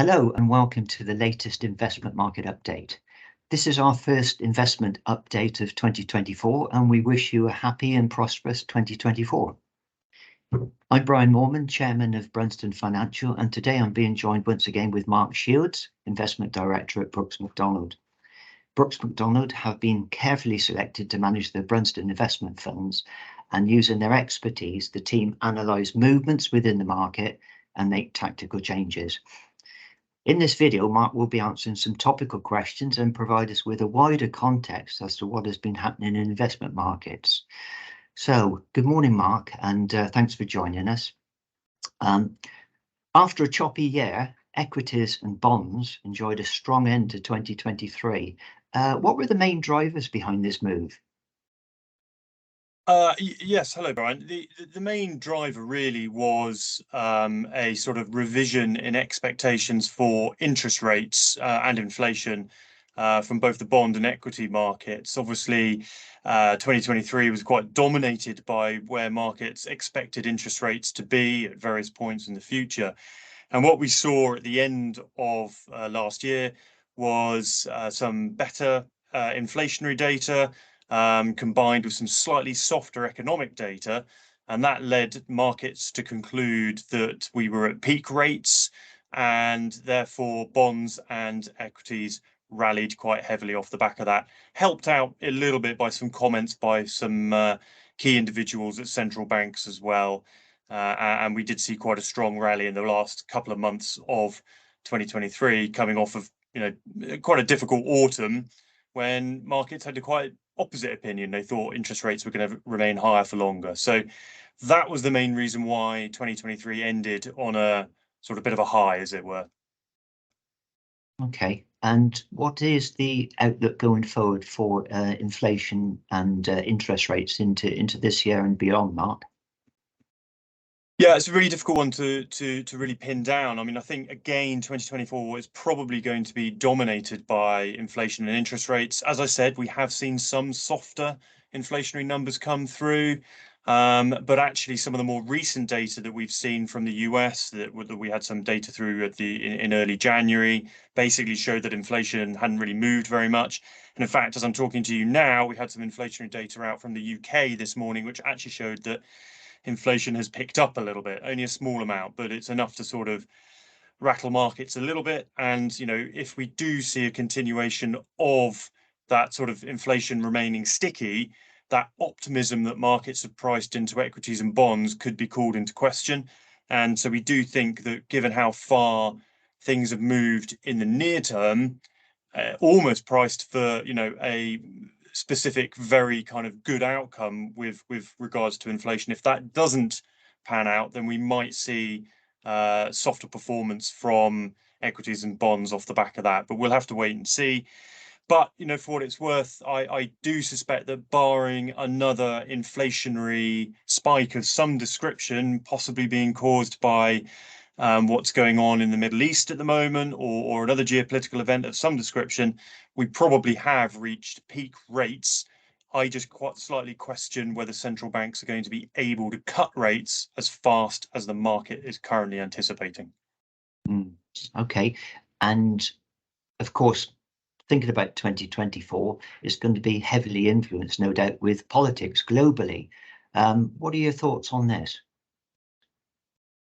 Hello and welcome to the latest investment market update. This is our first investment update of 2024 and we wish you a happy and prosperous 2024. I'm Brian Morman, Chairman of Brunston Financial, and today I'm being joined once again with Mark Shields, Investment Director at Brooks Macdonald. Brooks Macdonald have been carefully selected to manage the Brunston investment funds, and using their expertise, the team analyse movements within the market and make tactical changes. In this video, Mark will be answering some topical questions and provide us with a wider context as to what has been happening in investment markets. So, good morning, Mark, and thanks for joining us. After a choppy year, equities and bonds enjoyed a strong end to 2023. What were the main drivers behind this move? Yes, hello, Brian. The main driver really was a sort of revision in expectations for interest rates and inflation from both the bond and equity markets. Obviously, 2023 was quite dominated by where markets expected interest rates to be at various points in the future. And what we saw at the end of last year was some better inflationary data, combined with some slightly softer economic data, and that led markets to conclude that we were at peak rates, and therefore bonds and equities rallied quite heavily off the back of that, helped out a little bit by some comments by some key individuals at central banks as well. And we did see quite a strong rally in the last couple of months of 2023, coming off of quite a difficult autumn when markets had a quite opposite opinion. They thought interest rates were going to remain higher for longer. So that was the main reason why 2023 ended on a sort of bit of a high, as it were. Okay, and what is the outlook going forward for inflation and interest rates into this year and beyond, Mark? Yeah, it's a really difficult one to really pin down. I mean, I think again, 2024 is probably going to be dominated by inflation and interest rates. As I said, we have seen some softer inflationary numbers come through, but actually some of the more recent data that we've seen from the US, that we had some data through in early January, basically showed that inflation hadn't really moved very much. And in fact, as I'm talking to you now, we had some inflationary data out from the UK this morning, which actually showed that inflation has picked up a little bit, only a small amount, but it's enough to sort of rattle markets a little bit. And, if we do see a continuation of that sort of inflation remaining sticky, that optimism that markets have priced into equities and bonds could be called into question. And so we do think that given how far things have moved in the near term, almost priced for, a specific, very kind of good outcome with regards to inflation. If that doesn't pan out, then we might see softer performance from equities and bonds off the back of that, but we'll have to wait and see. But for what it's worth, I do suspect that barring another inflationary spike of some description, possibly being caused by what's going on in the Middle East at the moment, or another geopolitical event of some description, we probably have reached peak rates. I just quite slightly question whether central banks are going to be able to cut rates as fast as the market is currently anticipating. Okay, and of course, thinking about 2024 is going to be heavily influenced, no doubt, with politics globally. What are your thoughts on this?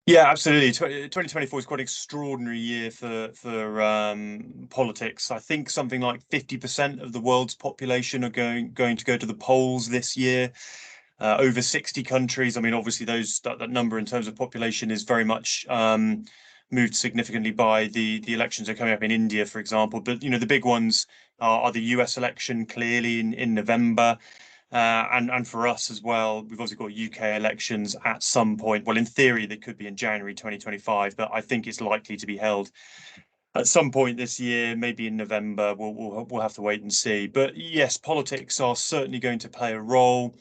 Yeah, absolutely. 2024 is quite an extraordinary year for politics. I think something like 50% of the world's population are going to go to the polls this year. Over 60 countries. I mean, obviously, that number in terms of population is very much moved significantly by the elections that are coming up in India, for example. But the big ones are the US election, clearly in November. And for us as well, we've also got UK elections at some point. Well, in theory, they could be in January 2025, but I think it's likely to be held at some point this year, maybe in November. We'll have to wait and see. But yes, politics are certainly going to play a role.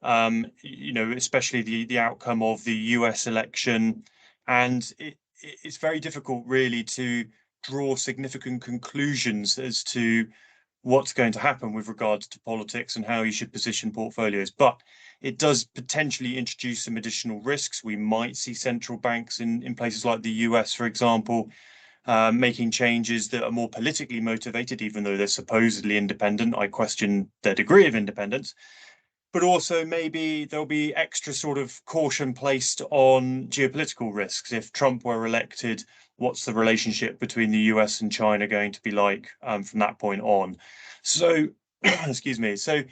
Especially the outcome of the US election, and it's very difficult really to draw significant conclusions as to what's going to happen with regards to politics and how you should position portfolios. But it does potentially introduce some additional risks. We might see central banks in places like the US, for example, making changes that are more politically motivated, even though they're supposedly independent. I question their degree of independence. But also maybe there'll be extra sort of caution placed on geopolitical risks. If Trump were elected, what's the relationship between the US and China going to be like from that point on? So, excuse me. So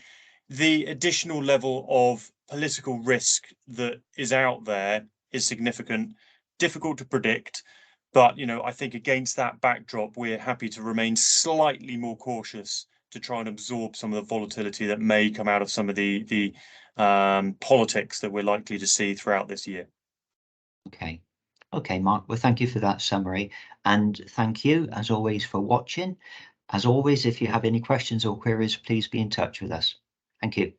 the additional level of political risk that is out there is significant, difficult to predict. But, I think against that backdrop, we're happy to remain slightly more cautious to try and absorb some of the volatility that may come out of some of the politics that we're likely to see throughout this year. Okay. Okay, Mark. Well, thank you for that summary. And thank you, as always, for watching. As always, if you have any questions or queries, please be in touch with us. Thank you.